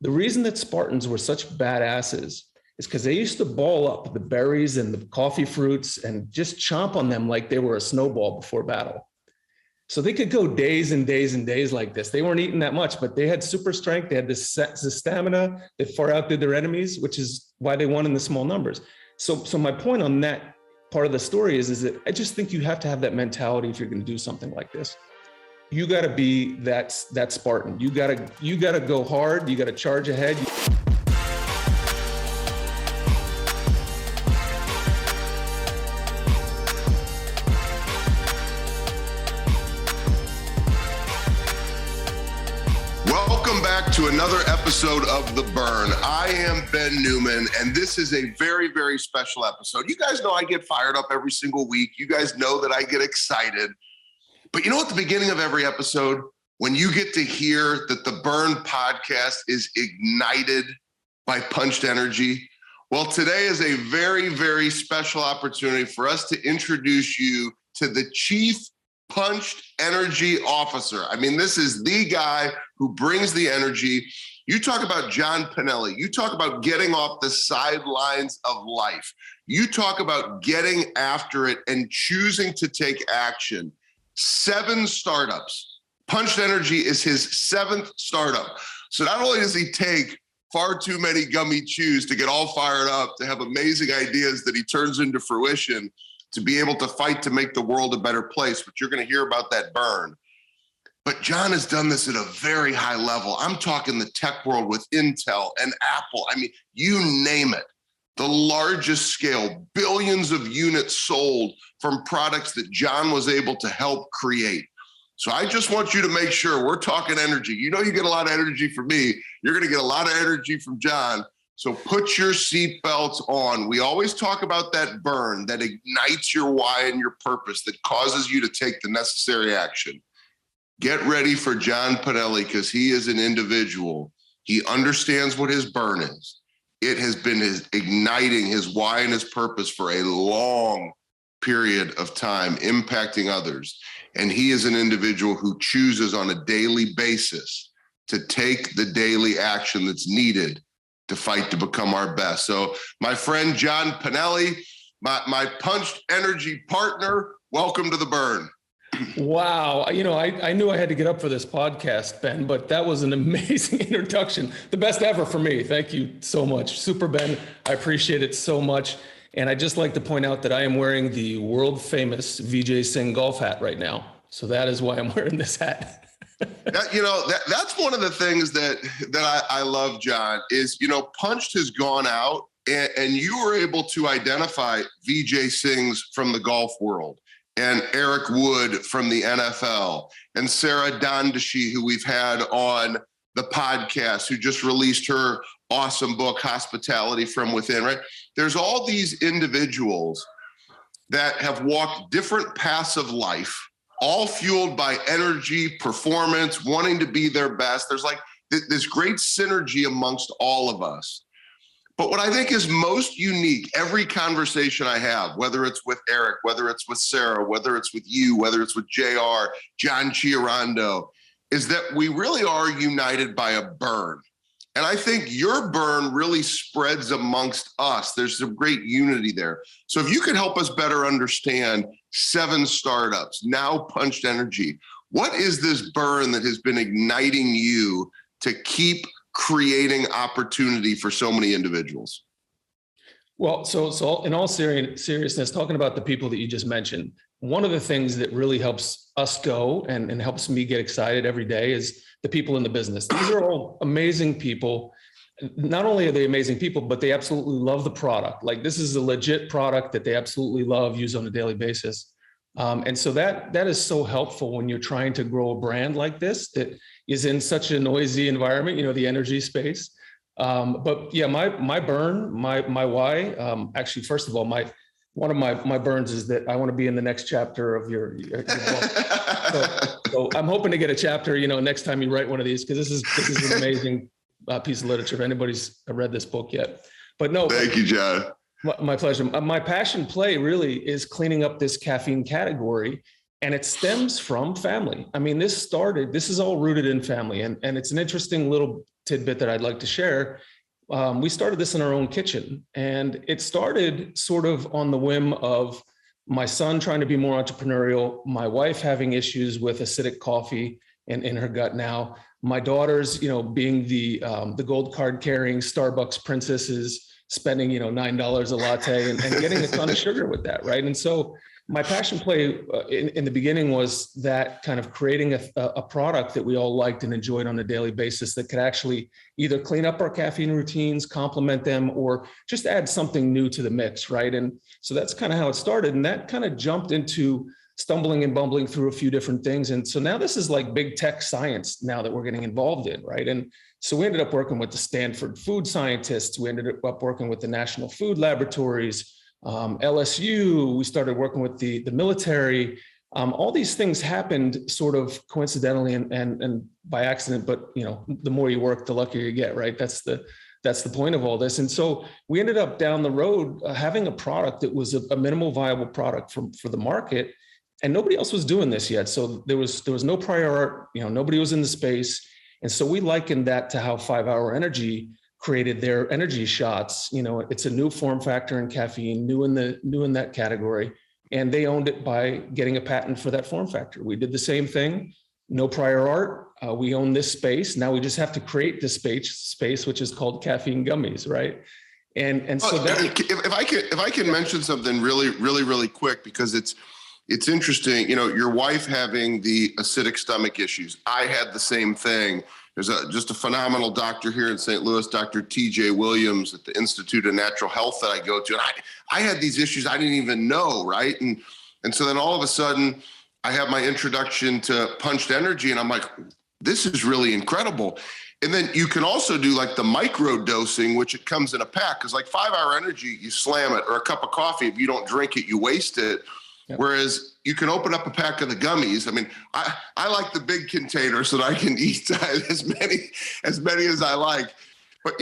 The reason that Spartans were such badasses is because they used to ball up the berries and the coffee fruits and just chomp on them like they were a snowball before battle. So they could go days and days and days like this. They weren't eating that much, but they had super strength. They had this stamina that far outdid their enemies, which is why they won in the small numbers. So my point on that part of the story is that I just think you have to have that mentality if you're going to do something like this. You got to be that Spartan. You got to go hard. You got to charge ahead. Welcome back to another episode of The Burn. I am Ben Newman, and this is a very, very special episode. You guys know I get fired up every single week. You guys know that I get excited. But you know, at the beginning of every episode, when you get to hear that the Burn podcast is ignited by Punched Energy, well, today is a very, very special opportunity for us to introduce you to the Chief Punched Energy Officer. I mean, this is the guy who brings the energy. You talk about John Pinelli. You talk about getting off the sidelines of life. You talk about getting after it and choosing to take action. 7 startups. Punched Energy is his 7th startup. So not only does he take far too many gummy chews to get all fired up, to have amazing ideas that he turns into fruition, to be able to fight to make the world a better place, but you're going to hear about that burn. But John has done this at a very high level. I'm talking the tech world with Intel and Apple. I mean, you name it. The largest scale, billions of units sold from products that John was able to help create. So I just want you to make sure we're talking energy. You know, you get a lot of energy from me. You're going to get a lot of energy from John. So put your seatbelts on. We always talk about that burn that ignites your why and your purpose, that causes you to take the necessary action. Get ready for John Pinelli, because he is an individual. He understands what his burn is. It has been igniting his why and his purpose for a long period of time, impacting others. And he is an individual who chooses on a daily basis to take the daily action that's needed to fight to become our best. So my friend, John Pinelli, my Punched Energy partner, welcome to The Burn. Wow. You know, I knew I had to get up for this podcast, Ben, but that was an amazing introduction. The best ever for me. Thank you so much. Super, Ben. I appreciate it so much. And I'd just like to point out that I am wearing the world famous Vijay Singh golf hat right now. So that is why I'm wearing this hat. That's one of the things that I love, John, is, Punched has gone out and you were able to identify Vijay Singhs from the golf world, and Eric Wood from the NFL, and Sarah Dondashi, who we've had on the podcast, who just released her awesome book, Hospitality from Within, right? There's all these individuals that have walked different paths of life, all fueled by energy, performance, wanting to be their best. There's like this great synergy amongst all of us. But what I think is most unique, every conversation I have, whether it's with Eric, whether it's with Sarah, whether it's with you, whether it's with JR, John Chiarando, is that we really are united by a burn. And I think your burn really spreads amongst us. There's some great unity there. So if you could help us better understand 7 startups, now Punched Energy, what is this burn that has been igniting you to keep creating opportunity for so many individuals? Well, so in all seriousness, talking about the people that you just mentioned, one of the things that really helps us go and helps me get excited every day is the people in the business. These are all amazing people. Not only are they amazing people, but they absolutely love the product. Like, this is a legit product that they absolutely love, use on a daily basis. And so that is so helpful when you're trying to grow a brand like this that is in such a noisy environment, the energy space. But yeah, my burn, my why, actually, first of all, one of my burns is that I want to be in the next chapter of your book. So I'm hoping to get a chapter, next time you write one of these, because this is an amazing piece of literature if anybody's read this book yet. But no. Thank you, John. My pleasure. My passion play really is cleaning up this caffeine category, and it stems from family. I mean, this is all rooted in family, and it's an interesting little tidbit that I'd like to share. We started this in our own kitchen, and it started sort of on the whim of my son trying to be more entrepreneurial, my wife having issues with acidic coffee in her gut now, my daughters, being the gold card carrying Starbucks princesses, spending, $9 a latte and getting a ton of sugar with that, right? And so my passion play in the beginning was that kind of creating a product that we all liked and enjoyed on a daily basis that could actually either clean up our caffeine routines, complement them, or just add something new to the mix, right? And so that's kind of how it started. And that kind of jumped into stumbling and bumbling through a few different things. And so now this is like big tech science now that we're getting involved in, right? And so we ended up working with the Stanford food scientists. We ended up working with the National Food Laboratories, LSU. We started working with the military. All these things happened sort of coincidentally and by accident, but the more you work, the luckier you get, right? That's the point of all this. And so we ended up down the road having a product that was a minimal viable product for the market, and nobody else was doing this yet. So there was no prior art, nobody was in the space. And so we likened that to how 5 Hour Energy created their energy shots. It's a new form factor in caffeine, new in that category. And they owned it by getting a patent for that form factor. We did the same thing, no prior art. We own this space. Now we just have to create this space, which is called caffeine gummies, right? And so if I can mention something really quick, because it's interesting, your wife having the acidic stomach issues. I had the same thing. There's just a phenomenal doctor here in St. Louis, Dr. T.J. Williams at the Institute of Natural Health that I go to. And I had these issues I didn't even know, right? And so then all of a sudden I have my introduction to Punched Energy, and I'm like, this is really incredible. And then you can also do like the micro dosing, which it comes in a pack, because like 5 Hour Energy, you slam it, or a cup of coffee, if you don't drink it, you waste it. Yep. Whereas you can open up a pack of the gummies. I mean, I like the big container so that I can eat as many as I like. But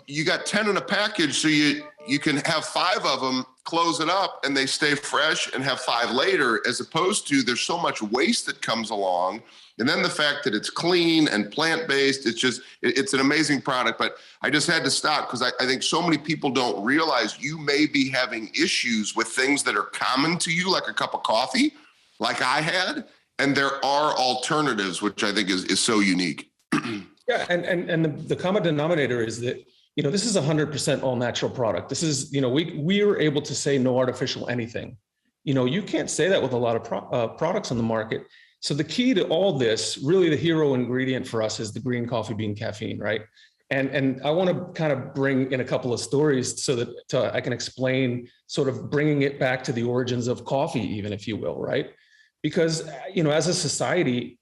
you got 10 in a package, so you can have 5 of them, close it up, and they stay fresh, and have 5 later, as opposed to there's so much waste that comes along. And then the fact that it's clean and plant-based, it's an amazing product. But I just had to stop because I think so many people don't realize you may be having issues with things that are common to you, like a cup of coffee, like I had. And there are alternatives, which I think is so unique. Yeah, and the common denominator is that, this is 100% all natural product. This is, we are able to say no artificial anything. You can't say that with a lot of products on the market. So the key to all this, really the hero ingredient for us, is the green coffee bean caffeine, right? And I want to kind of bring in a couple of stories so that I can explain sort of bringing it back to the origins of coffee, even, if you will, right? Because, as a society,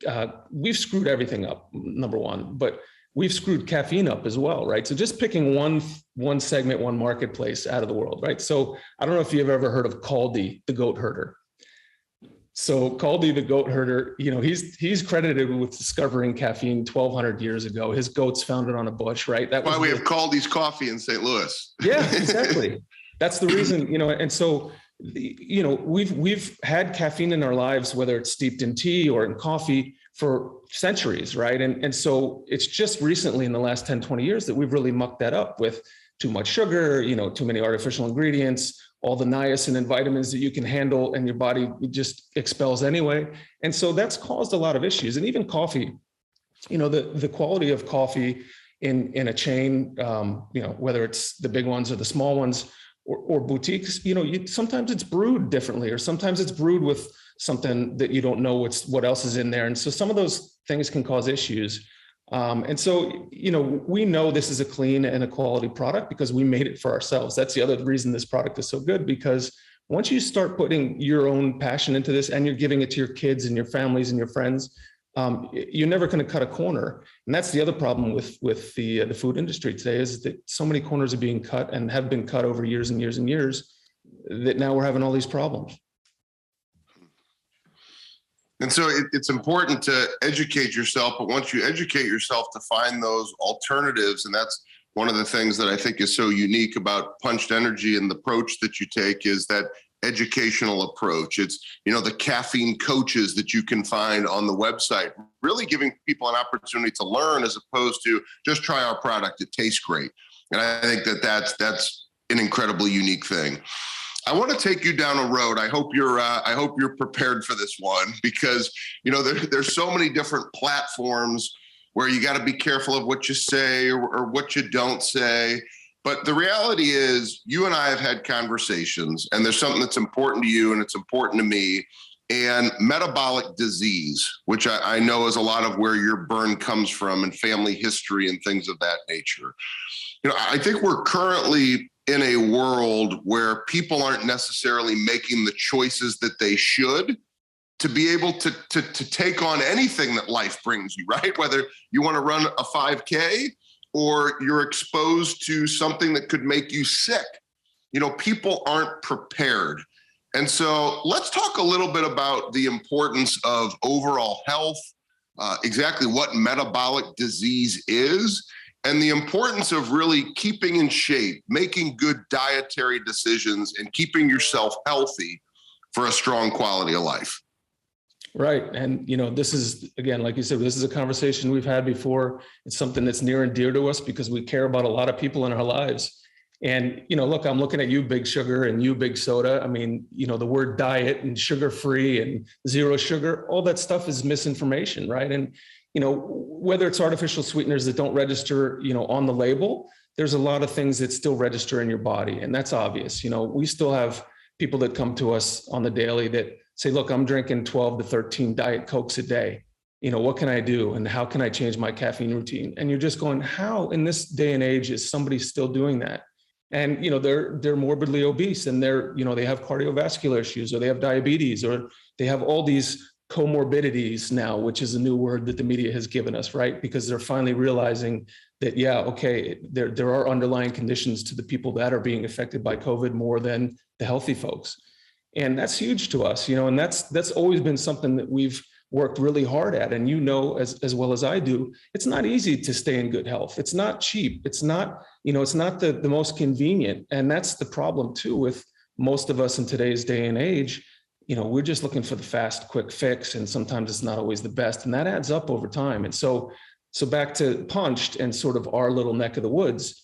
we've screwed everything up, number one, but we've screwed caffeine up as well, right? So just picking one segment, one marketplace out of the world, right? So I don't know if you've ever heard of Caldi, the goat herder. So Caldi, the goat herder, he's credited with discovering caffeine 1,200 years ago. His goats found it on a bush, right? That's why we have Caldi's coffee in St. Louis. Yeah, exactly. That's the reason, and so, we've had caffeine in our lives, whether it's steeped in tea or in coffee, for centuries, right? And so it's just recently in the last 10, 20 years that we've really mucked that up with too much sugar, too many artificial ingredients, all the niacin and vitamins that you can handle and your body just expels anyway. And so that's caused a lot of issues. And even coffee, the quality of coffee in a chain, whether it's the big ones or the small ones or boutiques, sometimes it's brewed differently, or sometimes it's brewed with something that you don't know what else is in there. And so some of those things can cause issues. And so, we know this is a clean and a quality product because we made it for ourselves. That's the other reason this product is so good, because once you start putting your own passion into this and you're giving it to your kids and your families and your friends, you're never going to cut a corner. And that's the other problem with the food industry today, is that so many corners are being cut and have been cut over years and years and years, that now we're having all these problems. And so it's important to educate yourself, but once you educate yourself, to find those alternatives. And that's one of the things that I think is so unique about Punched Energy and the approach that you take, is that educational approach. It's, the caffeine coaches that you can find on the website, really giving people an opportunity to learn as opposed to just try our product. It tastes great. And I think that's an incredibly unique thing. I want to take you down a road. I hope you're prepared for this one, because, there's so many different platforms where you got to be careful of what you say or what you don't say. But the reality is, you and I have had conversations, and there's something that's important to you and it's important to me. And metabolic disease, which I know is a lot of where your burn comes from, and family history and things of that nature. I think we're currently in a world where people aren't necessarily making the choices that they should to be able to take on anything that life brings you, right? Whether you want to run a 5K or you're exposed to something that could make you sick. People aren't prepared. And so let's talk a little bit about the importance of overall health, exactly what metabolic disease is, and the importance of really keeping in shape, making good dietary decisions, and keeping yourself healthy for a strong quality of life. Right. And, this is, again, like you said, this is a conversation we've had before. It's something that's near and dear to us because we care about a lot of people in our lives. And, look, I'm looking at you, Big Sugar, and you, Big Soda. I mean, the word diet and sugar-free and zero sugar, all that stuff is misinformation, right? And, whether it's artificial sweeteners that don't register, on the label, there's a lot of things that still register in your body. And that's obvious. We still have people that come to us on the daily that say, look, I'm drinking 12 to 13 Diet Cokes a day. What can I do? And how can I change my caffeine routine? And you're just going, how in this day and age is somebody still doing that? And, they're morbidly obese, and they have cardiovascular issues, or they have diabetes, or they have all these comorbidities now, which is a new word that the media has given us, right? Because they're finally realizing that, there are underlying conditions to the people that are being affected by COVID more than the healthy folks. And that's huge to us, and that's always been something that we've worked really hard at. And as well as I do, it's not easy to stay in good health. It's not cheap. It's not, it's not the most convenient. And that's the problem too with most of us in today's day and age. We're just looking for the fast, quick fix, and sometimes it's not always the best. And that adds up over time. And so back to Punched and sort of our little neck of the woods.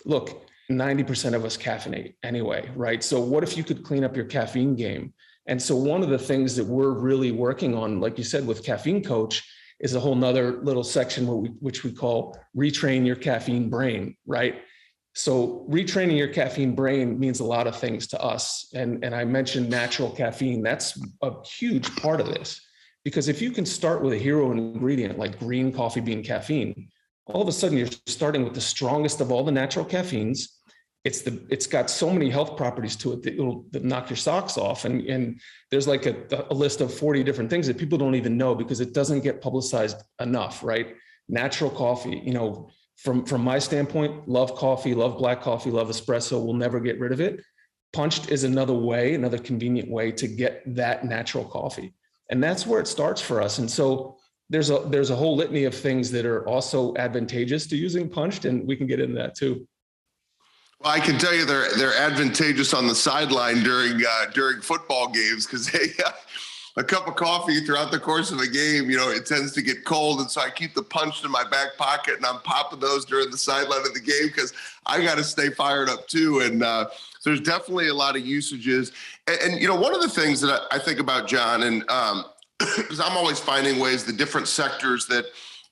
Look, 90% of us caffeinate anyway, right? So what if you could clean up your caffeine game? And so one of the things that we're really working on, like you said, with Caffeine Coach, is a whole nother little section which we call retrain your caffeine brain, right? So retraining your caffeine brain means a lot of things to us. And I mentioned natural caffeine. That's a huge part of this, because if you can start with a hero ingredient like green coffee bean caffeine, all of a sudden you're starting with the strongest of all the natural caffeines. It's got so many health properties to it that it'll knock your socks off. And there's like a list of 40 different things that people don't even know because it doesn't get publicized enough, right? Natural coffee, from my standpoint, love coffee, love black coffee, love espresso, we'll never get rid of it. Punched is another convenient way to get that natural coffee. And that's where it starts for us. And so there's a whole litany of things that are also advantageous to using Punched, and we can get into that too. Well, I can tell you they're advantageous on the sideline during football games, because a cup of coffee throughout the course of a game, it tends to get cold, and so I keep the Punched in my back pocket, and I'm popping those during the sideline of the game because I got to stay fired up too. And so there's definitely a lot of usages. And one of the things that I think about, John, and because I'm always finding ways, the different sectors that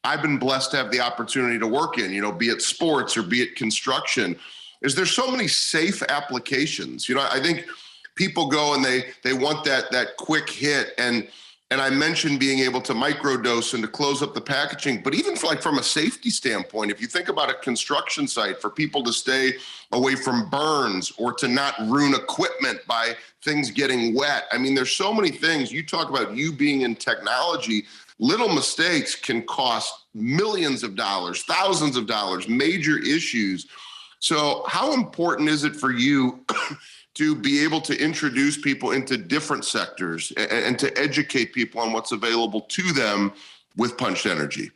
I've been blessed to have the opportunity to work in, be it sports or be it construction, is there's so many safe applications. I think people go and they want that quick hit. And I mentioned being able to microdose and to close up the packaging, but even from a safety standpoint, if you think about a construction site, for people to stay away from burns or to not ruin equipment by things getting wet. I mean, there's so many things. You talk about you being in technology, little mistakes can cost millions of dollars, thousands of dollars, major issues. So how important is it for you to be able to introduce people into different sectors and to educate people on what's available to them with Punched Energy?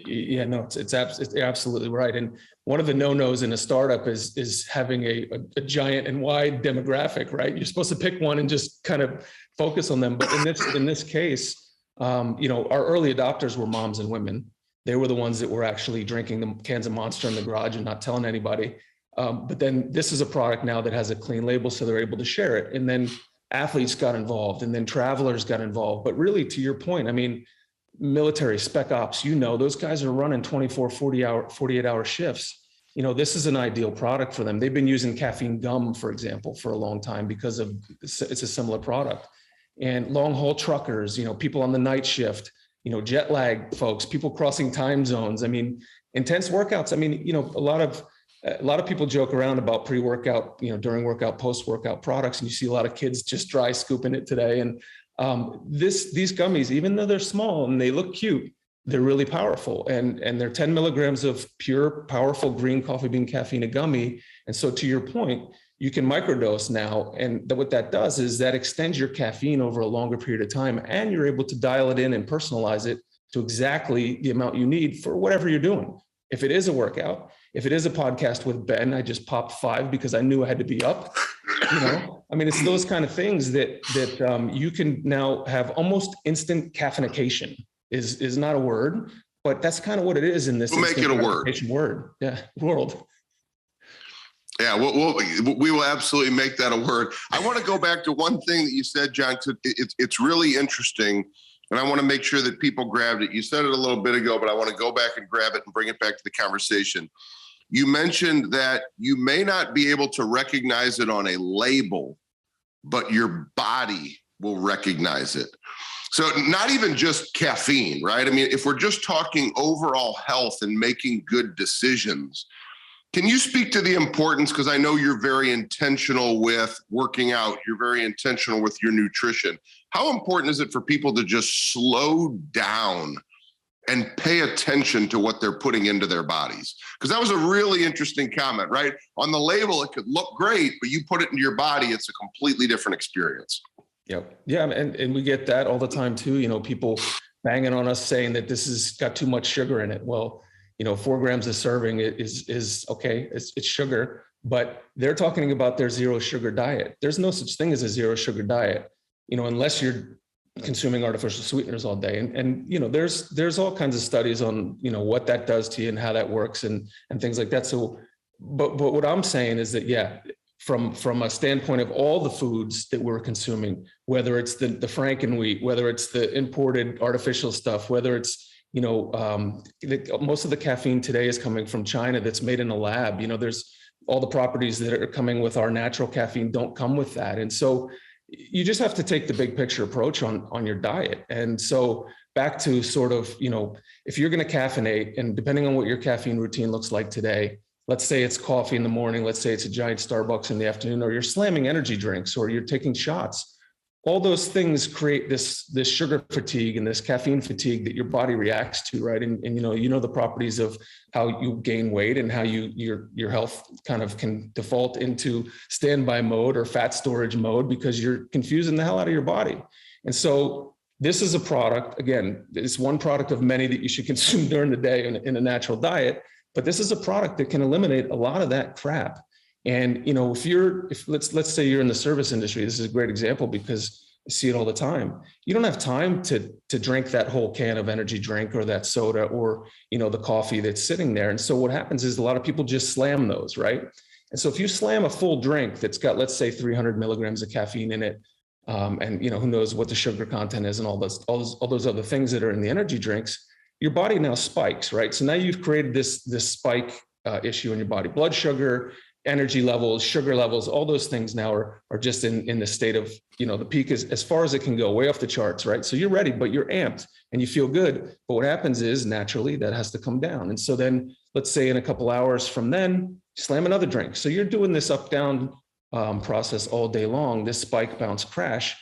Yeah, no, it's absolutely right. And one of the no-nos in a startup is having a giant and wide demographic, right? You're supposed to pick one and just kind of focus on them. But in this case, our early adopters were moms and women. They were the ones that were actually drinking the cans of Monster in the garage and not telling anybody. But then this is a product now that has a clean label, so they're able to share it. And then athletes got involved, and then travelers got involved. But really, to your point, I mean, military, spec ops, those guys are running 24, 48-hour shifts. This is an ideal product for them. They've been using caffeine gum, for example, for a long time because it's a similar product. And long haul truckers, people on the night shift, jet lag folks, people crossing time zones. I mean, intense workouts. I mean, a lot of people joke around about pre-workout, during workout, post-workout products, and you see a lot of kids just dry scooping it today. And these gummies, even though they're small and they look cute, they're really powerful. And they're 10 milligrams of pure, powerful green coffee bean caffeine, a gummy. And so to your point, you can microdose now. And what that does is that extends your caffeine over a longer period of time, and you're able to dial it in and personalize it to exactly the amount you need for whatever you're doing. If it is a workout, if it is a podcast with Ben, I just popped 5 because I knew I had to be up. I mean, it's those kind of things that you can now have almost instant caffeinication. Is not a word, but that's kind of what it is in this. We'll make it a word. Yeah, world. Yeah, we will absolutely make that a word. I want to go back to one thing that you said, John. It's really interesting. And I want to make sure that people grabbed it. You said it a little bit ago, but I want to go back and grab it and bring it back to the conversation. You mentioned that you may not be able to recognize it on a label, but your body will recognize it. So not even just caffeine, right? I mean, if we're just talking overall health and making good decisions, can you speak to the importance? Because I know you're very intentional with working out. You're very intentional with your nutrition. How important is it for people to just slow down and pay attention to what they're putting into their bodies? Because that was a really interesting comment, right? On the label, it could look great, but you put it into your body, it's a completely different experience. Yep. Yeah. And we get that all the time too. People banging on us saying that this has got too much sugar in it. Well, 4 grams a serving is okay. It's sugar, but they're talking about their zero sugar diet. There's no such thing as a zero sugar diet, unless you're consuming artificial sweeteners all day. And there's all kinds of studies on, what that does to you and how that works and things like that. So, but what I'm saying is that, yeah, from a standpoint of all the foods that we're consuming, whether it's the Frankenwheat, whether it's the imported artificial stuff, whether it's, most of the caffeine today is coming from China that's made in a lab. There's all the properties that are coming with our natural caffeine don't come with that. And so you just have to take the big picture approach on your diet. And so back to sort of, if you're going to caffeinate, and depending on what your caffeine routine looks like today, let's say it's coffee in the morning, let's say it's a giant Starbucks in the afternoon, or you're slamming energy drinks, or you're taking shots. All those things create this sugar fatigue and this caffeine fatigue that your body reacts to, right? And the properties of how you gain weight and how your health kind of can default into standby mode or fat storage mode because you're confusing the hell out of your body. And so this is a product, again, it's one product of many that you should consume during the day in a natural diet, but this is a product that can eliminate a lot of that crap. And, if let's say you're in the service industry, this is a great example because I see it all the time. You don't have time to drink that whole can of energy drink or that soda or, the coffee that's sitting there. And so what happens is a lot of people just slam those, right? And so if you slam a full drink that's got, let's say 300 milligrams of caffeine in it, and who knows what the sugar content is and all those other things that are in the energy drinks, your body now spikes, right? So now you've created this spike issue in your body, blood sugar, energy levels, sugar levels, all those things now are just in the state of, the peak is as far as it can go, way off the charts, right? So you're ready, but you're amped and you feel good. But what happens is naturally that has to come down. And so then let's say in a couple hours from then, slam another drink. So you're doing this up down process all day long, this spike, bounce, crash.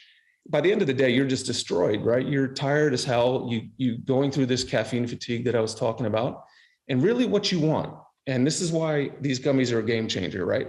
By the end of the day, you're just destroyed, right? You're tired as hell. You going through this caffeine fatigue that I was talking about. And really what you want, and this is why these gummies are a game changer, right?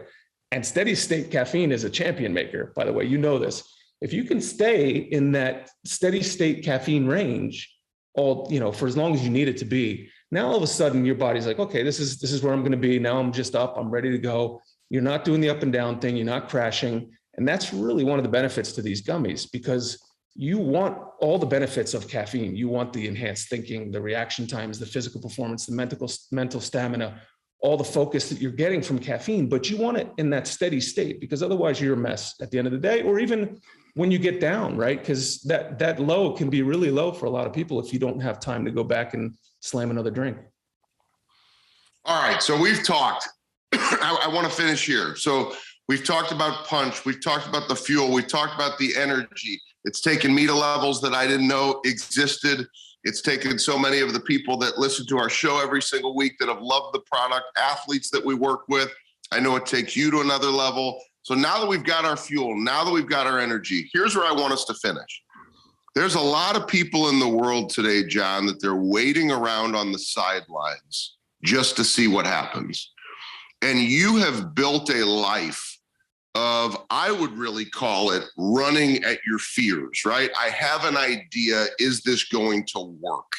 And steady state caffeine is a champion maker, by the way, this. If you can stay in that steady state caffeine range for as long as you need it to be, Now, all of a sudden your body's like, okay, this is where I'm going to be. Now I'm just up, I'm ready to go. You're not doing the up and down thing. You're not crashing. And that's really one of the benefits to these gummies, because you want all the benefits of caffeine. You want the enhanced thinking, the reaction times, the physical performance, the mental stamina, all the focus that you're getting from caffeine, but you want it in that steady state, because otherwise you're a mess at the end of the day, or even when you get down, right? Because that low can be really low for a lot of people if you don't have time to go back and slam another drink. All right, so we've talked. I want to finish here. So we've talked about punch. We've talked about the fuel. We've talked about the energy. It's taken me to levels that I didn't know existed. It's taken so many of the people that listen to our show every single week that have loved the product, athletes that we work with. I know it takes you to another level. So now that we've got our fuel, now that we've got our energy, here's where I want us to finish. There's a lot of people in the world today, John, that they're waiting around on the sidelines just to see what happens. And you have built a life of, I would really call it running at your fears, right? I have an idea. Is this going to work?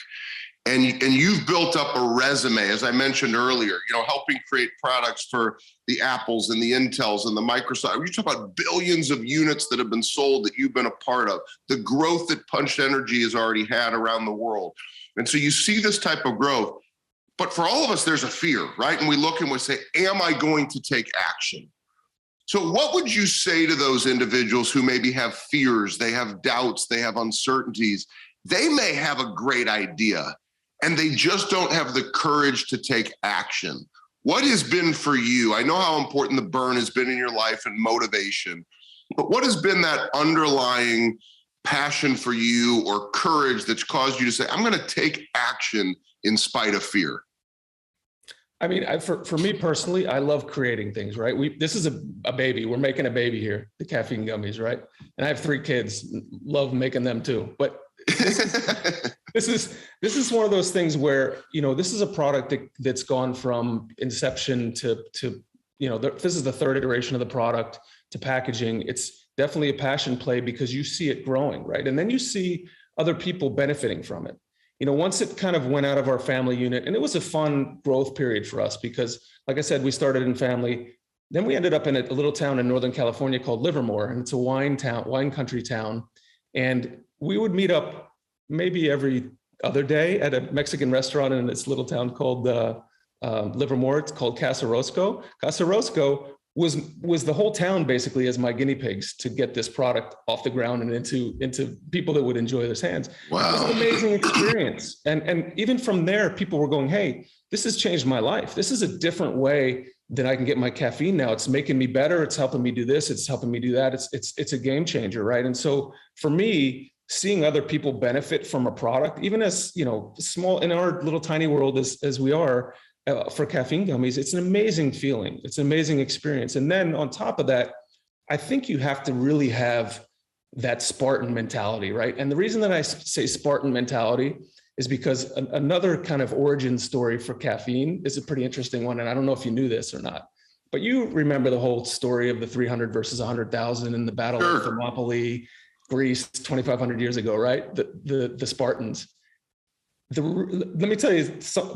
And you've built up a resume, as I mentioned earlier, helping create products for the Apples and the Intels and the Microsoft. You talk about billions of units that have been sold that you've been a part of, the growth that Punched Energy has already had around the world. And so you see this type of growth, but for all of us, there's a fear, right? And we look and we say, am I going to take action? So what would you say to those individuals who maybe have fears, they have doubts, they have uncertainties? They may have a great idea and they just don't have the courage to take action. What has been for you? I know how important the burn has been in your life and motivation, but what has been that underlying passion for you or courage that's caused you to say, I'm going to take action in spite of fear? I mean, for me personally, I love creating things, right? This is a baby. We're making a baby here, the caffeine gummies, right? And I have 3 kids, love making them too. But this is one of those things where, this is a product that's gone from inception to this is the 3rd iteration of the product to packaging. It's definitely a passion play because you see it growing, right? And then you see other people benefiting from it. Once it kind of went out of our family unit, and it was a fun growth period for us because, like I said, we started in family. Then we ended up in a little town in Northern California called Livermore, and it's a wine country town. And we would meet up maybe every other day at a Mexican restaurant in this little town called Livermore. It's called Casa Rosco. Casa Rosco was the whole town basically as my guinea pigs to get this product off the ground and into people that would enjoy this hands. Wow. It was an amazing experience. And even from there, people were going, hey, this has changed my life. This is a different way that I can get my caffeine now. It's making me better. It's helping me do this. It's helping me do that. It's a game changer, right? And so for me, seeing other people benefit from a product, even as, small in our little tiny world as we are, for caffeine gummies, it's an amazing feeling. It's an amazing experience. And then on top of that, I think you have to really have that Spartan mentality, right? And the reason that I say Spartan mentality is because another kind of origin story for caffeine is a pretty interesting one. And I don't know if you knew this or not, but you remember the whole story of the 300 versus 100,000 in the Battle of Thermopylae, Greece, 2,500 years ago, right? The Spartans. Let me tell you,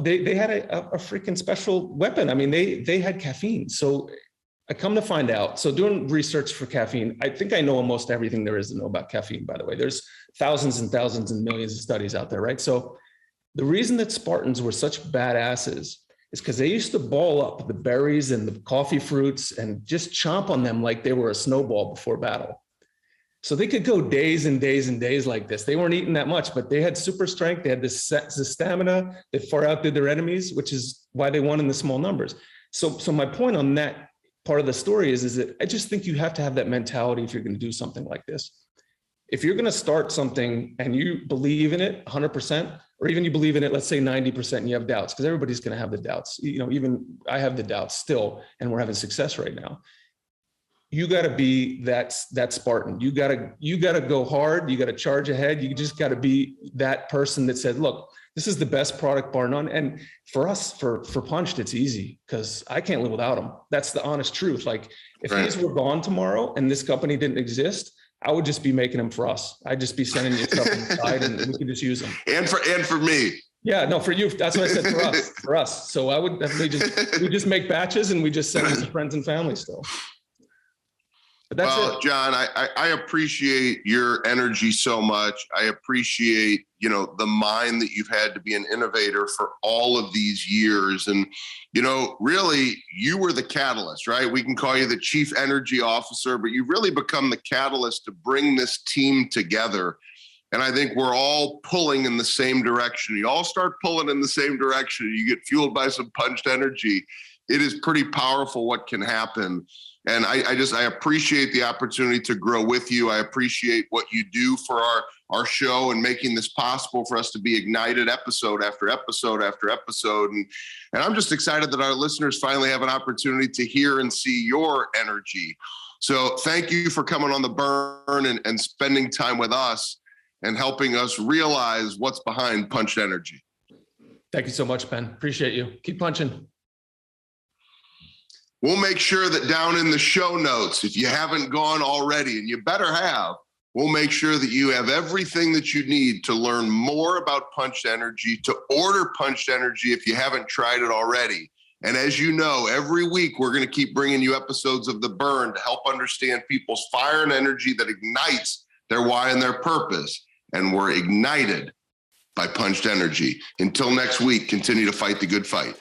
they had a freaking special weapon. I mean, they had caffeine. So I come to find out, so doing research for caffeine, I think I know almost everything there is to know about caffeine, by the way. There's thousands and thousands and millions of studies out there, right? So the reason that Spartans were such badasses is because they used to ball up the berries and the coffee fruits and just chomp on them like they were a snowball before battle. So they could go days and days and days like this. They weren't eating that much, but they had super strength. They had the stamina that far outdid their enemies, which is why they won in the small numbers. So my point on that part of the story is that I just think you have to have that mentality if you're going to do something like this. If you're going to start something and you believe in it 100%, or even you believe in it, let's say 90%, and you have doubts, because everybody's going to have the doubts. Even I have the doubts still, and we're having success right now. You got to be that Spartan. You got to go hard. You got to charge ahead. You just got to be that person that said, look, this is the best product bar none. And for us, for Punched, it's easy because I can't live without them. That's the honest truth. Like if these were gone tomorrow and this company didn't exist, I would just be making them for us. I'd just be sending you stuff inside and we could just use them. And for me. Yeah, no, for you. That's what I said for us. So I would definitely we just make batches and we just send them to friends and family still. But that's it. John, I appreciate your energy so much. I appreciate, the mind that you've had to be an innovator for all of these years. And, really, you were the catalyst, right? We can call you the chief energy officer, but you've really become the catalyst to bring this team together. And I think we're all pulling in the same direction. You all start pulling in the same direction. You get fueled by some punched energy. It is pretty powerful what can happen. And I appreciate the opportunity to grow with you. I appreciate what you do for our show and making this possible for us to be ignited episode after episode after episode. And I'm just excited that our listeners finally have an opportunity to hear and see your energy. So thank you for coming on The Burn and spending time with us and helping us realize what's behind punched energy. Thank you so much, Ben. Appreciate you. Keep punching. We'll make sure that down in the show notes, if you haven't gone already, and you better have, we'll make sure that you have everything that you need to learn more about punched energy, to order punched energy if you haven't tried it already. And as you know, every week we're going to keep bringing you episodes of The Burn to help understand people's fire and energy that ignites their why and their purpose. And we're ignited by punched energy. Until next week, continue to fight the good fight.